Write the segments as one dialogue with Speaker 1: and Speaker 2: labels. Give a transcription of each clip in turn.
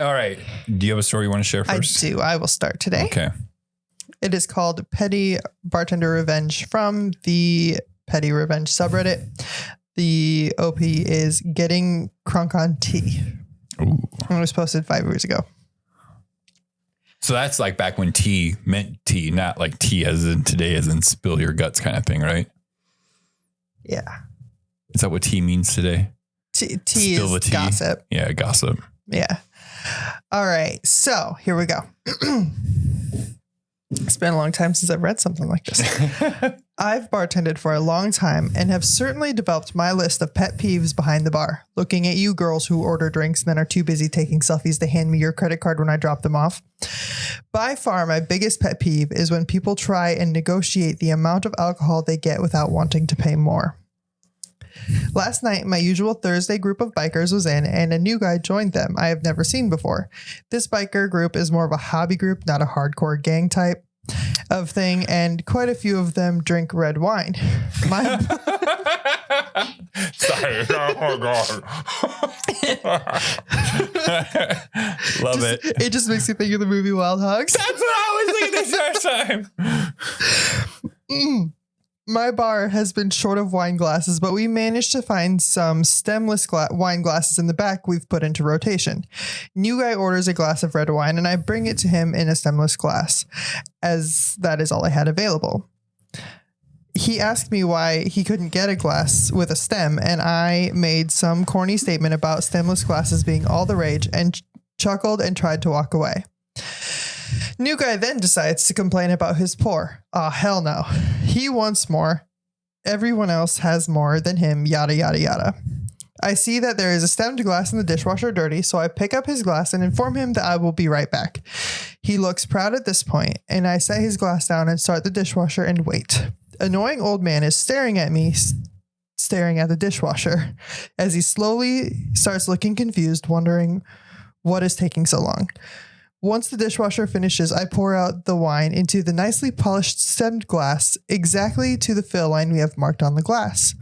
Speaker 1: All right. Do you have a story you want to share first?
Speaker 2: I do. I will start today.
Speaker 1: Okay.
Speaker 2: It is called Petty Bartender Revenge from the Petty Revenge subreddit. The OP is getting crunk on tea.
Speaker 1: Ooh.
Speaker 2: It was posted 5 years ago.
Speaker 1: So that's like back when tea meant tea, not like tea as in today, as in spill your guts kind of thing, right?
Speaker 2: Yeah.
Speaker 1: Is that what tea means today?
Speaker 2: Tea
Speaker 1: Spill
Speaker 2: is gossip.
Speaker 1: Yeah, gossip.
Speaker 2: Yeah. All right. So here we go. It's been a long time since I've read something like this. I've bartended for a long time and have certainly developed my list of pet peeves behind the bar. Looking at you girls who order drinks and then are too busy taking selfies to hand me your credit card when I drop them off. By far, my biggest pet peeve is when people try and negotiate the amount of alcohol they get without wanting to pay more. Last night, my usual Thursday group of bikers was in, and a new guy joined them I have never seen before. This biker group is more of a hobby group, not a hardcore gang type of thing, and quite a few of them drink red wine.
Speaker 1: Sorry. Oh, God. Love it.
Speaker 2: It just makes me think of the movie Wild Hogs.
Speaker 1: That's what I was thinking this first time.
Speaker 2: My bar has been short of wine glasses, but we managed to find some stemless wine glasses in the back we've put into rotation. New guy orders a glass of red wine, and I bring it to him in a stemless glass, as that is all I had available. He asked me why he couldn't get a glass with a stem, and I made some corny statement about stemless glasses being all the rage and chuckled and tried to walk away. New guy then decides to complain about his pour. Oh, hell no. He wants more. Everyone else has more than him, yada, yada, yada. I see that there is a stemmed glass in the dishwasher dirty, so I pick up his glass and inform him that I will be right back. He looks proud at this point, and I set his glass down and start the dishwasher and wait. Annoying old man is staring at me, staring at the dishwasher, as he slowly starts looking confused, wondering what is taking so long. Once the dishwasher finishes, I pour out the wine into the nicely polished stemmed glass exactly to the fill line we have marked on the glass.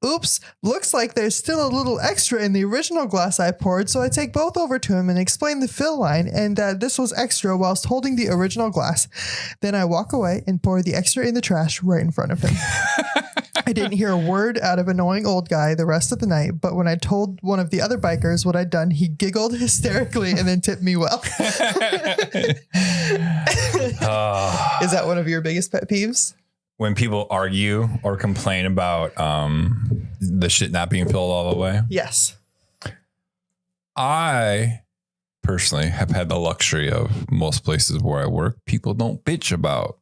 Speaker 2: Oops, looks like there's still a little extra in the original glass I poured, so I take both over to him and explain the fill line and that this was extra whilst holding the original glass. Then I walk away and pour the extra in the trash right in front of him. I didn't hear a word out of annoying old guy the rest of the night, but when I told one of the other bikers what I'd done, he giggled hysterically and then tipped me well. Is that one of your biggest pet peeves?
Speaker 1: When people argue or complain about the shit not being filled all the way.
Speaker 2: Yes.
Speaker 1: I personally have had the luxury of most places where I work, people don't bitch about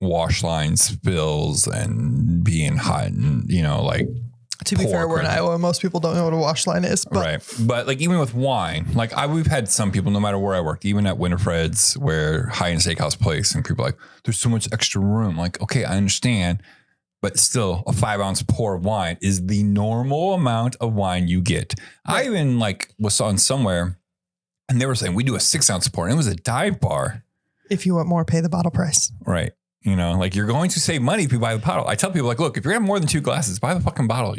Speaker 1: wash line spills and being hot and, like.
Speaker 2: To be fair, we're in Iowa. Most people don't know what a wash line is. But.
Speaker 1: Right. But like even with wine, like we've had some people, no matter where I worked, even at Winifred's, where high-end steakhouse place, and people are like, there's so much extra room. Like, okay, I understand. But still, a 5-ounce pour of wine is the normal amount of wine you get. Right. I even was on somewhere and they were saying we do a 6-ounce pour, and it was a dive bar.
Speaker 2: If you want more, pay the bottle price.
Speaker 1: Right. You're going to save money if you buy the bottle. I tell people look, if you're gonna have more than 2 glasses, buy the fucking bottle.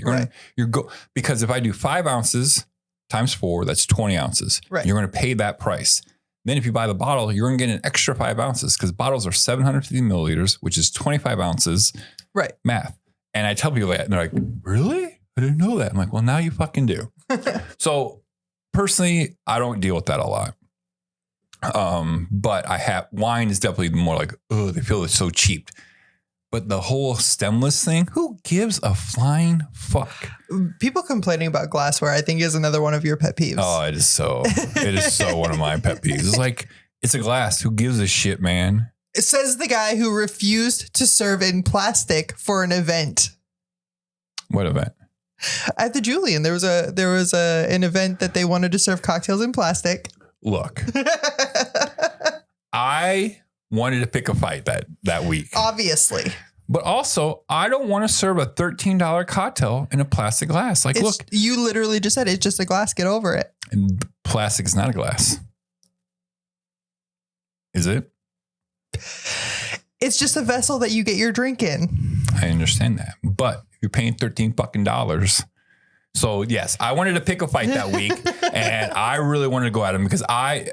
Speaker 1: Because if I do 5 ounces times 4, that's 20 ounces.
Speaker 2: Right.
Speaker 1: You're going to pay that price. Then if you buy the bottle, you're going to get an extra 5 ounces because bottles are 750 milliliters, which is 25 ounces.
Speaker 2: Right.
Speaker 1: Math. And I tell people that and they're like, really? I didn't know that. I'm like, well, now you fucking do. So personally, I don't deal with that a lot. But wine is definitely more like, oh, they feel it's so cheap. But the whole stemless thing, who gives a flying fuck?
Speaker 2: People complaining about glassware, I think, is another one of your pet peeves.
Speaker 1: Oh, it is so one of my pet peeves. It's like, it's a glass. Who gives a shit, man?
Speaker 2: It says the guy who refused to serve in plastic for an event.
Speaker 1: What event?
Speaker 2: At the Julian, there was an event that they wanted to serve cocktails in plastic.
Speaker 1: Look, I wanted to pick a fight that week.
Speaker 2: Obviously.
Speaker 1: But also, I don't want to serve a $13 cocktail in a plastic glass. Look.
Speaker 2: You literally just said it's just a glass. Get over it.
Speaker 1: And plastic is not a glass. Is it?
Speaker 2: It's just a vessel that you get your drink in.
Speaker 1: I understand that. But if you're paying $13 fucking dollars So yes, I wanted to pick a fight that week, and I really wanted to go at him because I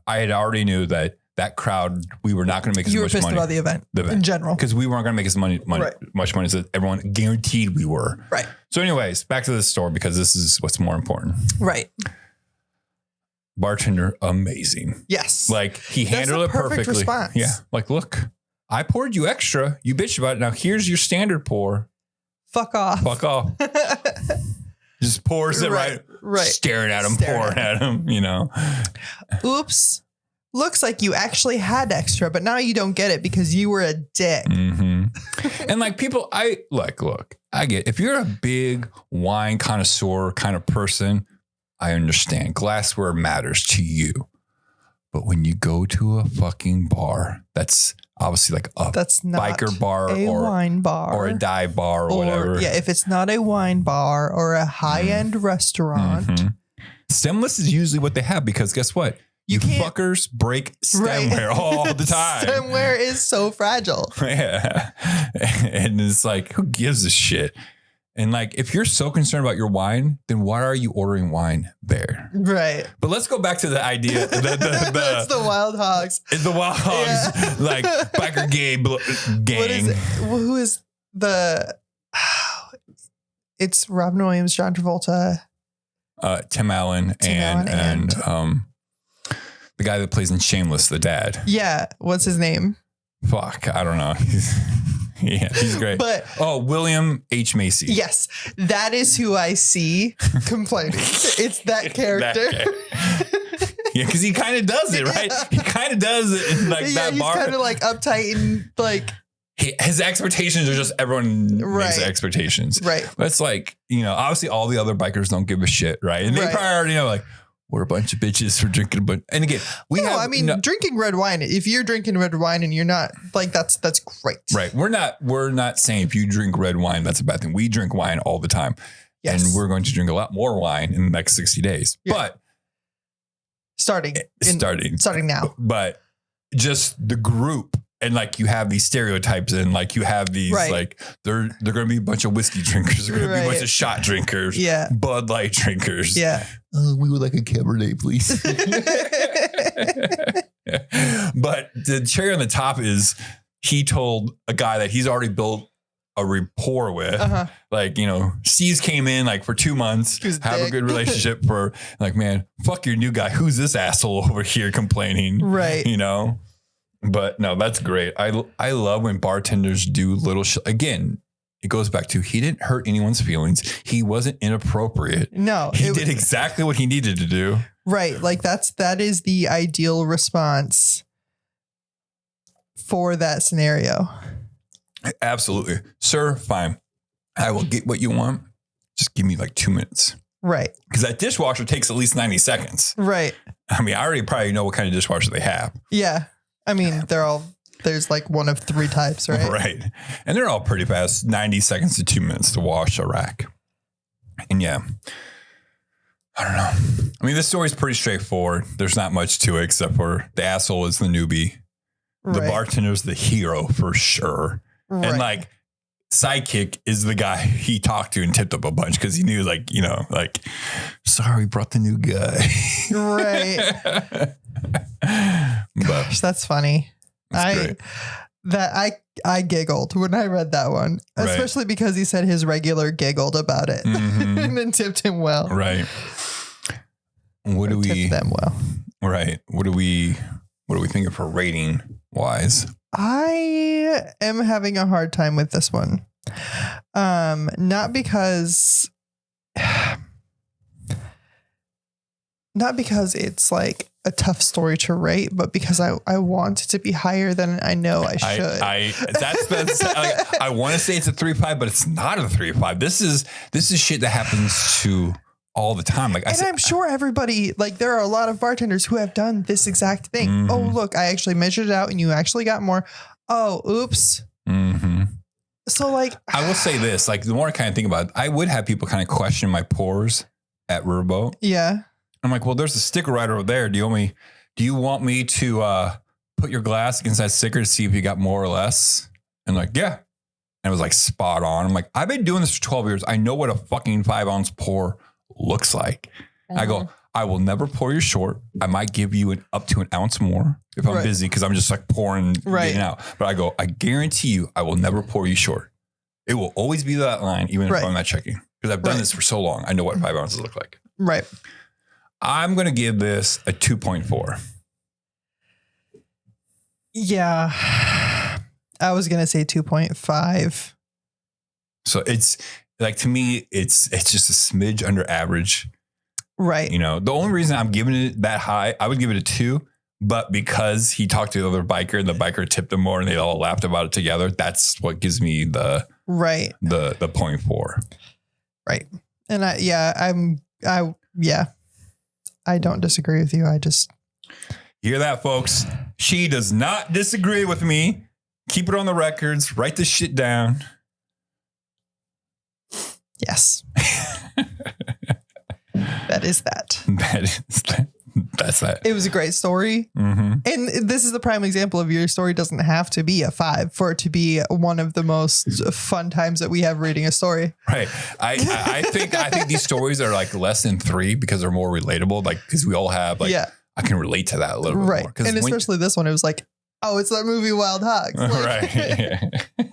Speaker 1: had already knew that crowd, we were not going to make as much money.
Speaker 2: You were pissed about the event in general.
Speaker 1: Because we weren't going to make as much money as everyone guaranteed we were.
Speaker 2: Right.
Speaker 1: So anyways, back to the store because this is what's more important.
Speaker 2: Right.
Speaker 1: Bartender, amazing.
Speaker 2: Yes.
Speaker 1: Like he handled it perfectly.
Speaker 2: Response.
Speaker 1: Yeah. Like, look, I poured you extra. You bitched about it. Now here's your standard pour.
Speaker 2: Fuck off.
Speaker 1: Fuck off. Just pours it right. Staring at him, pouring at him, you know.
Speaker 2: Oops. Looks like you actually had extra, but now you don't get it because you were a dick.
Speaker 1: Mm-hmm. And like people, look, I get, if you're a big wine connoisseur kind of person, I understand glassware matters to you. But when you go to a fucking bar, that's obviously like that's not biker bar or
Speaker 2: wine bar
Speaker 1: or a dive bar or whatever.
Speaker 2: Yeah, if it's not a wine bar or a high-end restaurant.
Speaker 1: Stemless is usually what they have because guess what? You fuckers break stemware all the time.
Speaker 2: Stemware is so fragile.
Speaker 1: Yeah. And it's like, who gives a shit? And like, if you're so concerned about your wine, then why are you ordering wine there?
Speaker 2: Right.
Speaker 1: But let's go back to the idea.
Speaker 2: It's the Wild Hogs.
Speaker 1: It's the Wild Hogs, like biker gang.
Speaker 2: What is it? Who is the... It's Robin Williams, John Travolta.
Speaker 1: Tim Allen, and the guy that plays in Shameless, the dad.
Speaker 2: Yeah. What's his name?
Speaker 1: Fuck. I don't know. He's great.
Speaker 2: But
Speaker 1: William H. Macy.
Speaker 2: Yes. That is who I see complaining. It's that character.
Speaker 1: Yeah, because he kind of does it, right? Yeah. He kind of does it in like that bar.
Speaker 2: He's kind of like uptight and like...
Speaker 1: His expectations are just everyone makes expectations.
Speaker 2: Right.
Speaker 1: That's like, you know, obviously all the other bikers don't give a shit, right? And they probably already know, like, we're a bunch of bitches for drinking. But and again,
Speaker 2: drinking red wine. If you're drinking red wine and you're not like that's great.
Speaker 1: Right. We're not saying if you drink red wine, that's a bad thing. We drink wine all the time.
Speaker 2: Yes.
Speaker 1: And we're going to drink a lot more wine in the next 60 days. Yeah. But starting
Speaker 2: now.
Speaker 1: But just the group. And like you have these stereotypes and like you have these like they're going to be a bunch of whiskey drinkers. They're going to be a bunch of shot drinkers.
Speaker 2: Yeah.
Speaker 1: Bud Light drinkers.
Speaker 2: Yeah.
Speaker 1: We would like a Cabernet, please. But the cherry on the top is he told a guy that he's already built a rapport with. Like, you know, C's came in like for 2 months, have a good relationship for like, man, fuck your new guy. Who's this asshole over here complaining?
Speaker 2: Right.
Speaker 1: You know? But no, that's great. I love when bartenders do little shit. Again, it goes back to he didn't hurt anyone's feelings. He wasn't inappropriate.
Speaker 2: No.
Speaker 1: He did exactly what he needed to do.
Speaker 2: Right. Like that is the ideal response for that scenario.
Speaker 1: Absolutely. Sir, fine. I will get what you want. Just give me like 2 minutes.
Speaker 2: Right.
Speaker 1: Because that dishwasher takes at least 90 seconds.
Speaker 2: Right.
Speaker 1: I mean, I already probably know what kind of dishwasher they have.
Speaker 2: Yeah. I mean, there's like one of 3 types, right?
Speaker 1: Right. And they're all pretty fast, 90 seconds to 2 minutes to wash a rack. And yeah, I don't know. I mean, this story's pretty straightforward. There's not much to it except for the asshole is the newbie. The bartender's the hero for sure. Right. And like sidekick is the guy he talked to and tipped up a bunch because he knew like, you know, like, sorry, brought the new guy.
Speaker 2: Right. Gosh, that's funny. I giggled when I read that one, especially because he said his regular giggled about it and then tipped him well.
Speaker 1: Right. Tipped them well. Right. What do we think of for rating wise?
Speaker 2: I am having a hard time with this one. Not because it's like a tough story to rate, but because I want it to be higher than I know I should.
Speaker 1: That's like, I want to say it's a 3.5, but it's not a 3.5. This is shit that happens to all the time. Like
Speaker 2: I'm sure everybody, like there are a lot of bartenders who have done this exact thing. Mm-hmm. Oh, look, I actually measured it out and you actually got more. Oh, oops. Mm-hmm. So like,
Speaker 1: I will say this, like the more I kind of think about it, I would have people kind of question my pours at Riverboat.
Speaker 2: Yeah.
Speaker 1: I'm like, well, there's a sticker right over there. Do you want me to put your glass against that sticker to see if you got more or less? And like, yeah. And it was like spot on. I'm like, I've been doing this for 12 years. I know what a fucking 5-ounce pour looks like. I go, I will never pour you short. I might give you up to an ounce more if I'm busy because I'm just like pouring getting out. But I go, I guarantee you, I will never pour you short. It will always be that line, even if I'm not checking. Because I've done this for so long. I know what 5 ounces look like.
Speaker 2: Right.
Speaker 1: I'm going to give this a 2.4.
Speaker 2: Yeah. I was going to say 2.5.
Speaker 1: So it's like, to me, it's just a smidge under average.
Speaker 2: Right.
Speaker 1: You know, the only reason I'm giving it that high, I would give it a 2, but because he talked to the other biker and the biker tipped him more and they all laughed about it together, that's what gives me the 0.4.
Speaker 2: Right. And I don't disagree with you. I just
Speaker 1: hear that, folks. She does not disagree with me. Keep it on the records. Write this shit down.
Speaker 2: Yes. That is that.
Speaker 1: That's that.
Speaker 2: It was a great story. Mm-hmm. And this is the prime example of your story doesn't have to be a 5 for it to be one of the most fun times that we have reading a story.
Speaker 1: Right. I think these stories are like less than 3 because they're more relatable. Like, because we all have I can relate to that a little bit more.
Speaker 2: And especially this one, it was like, oh, it's that movie Wild Hogs. Like,
Speaker 1: right.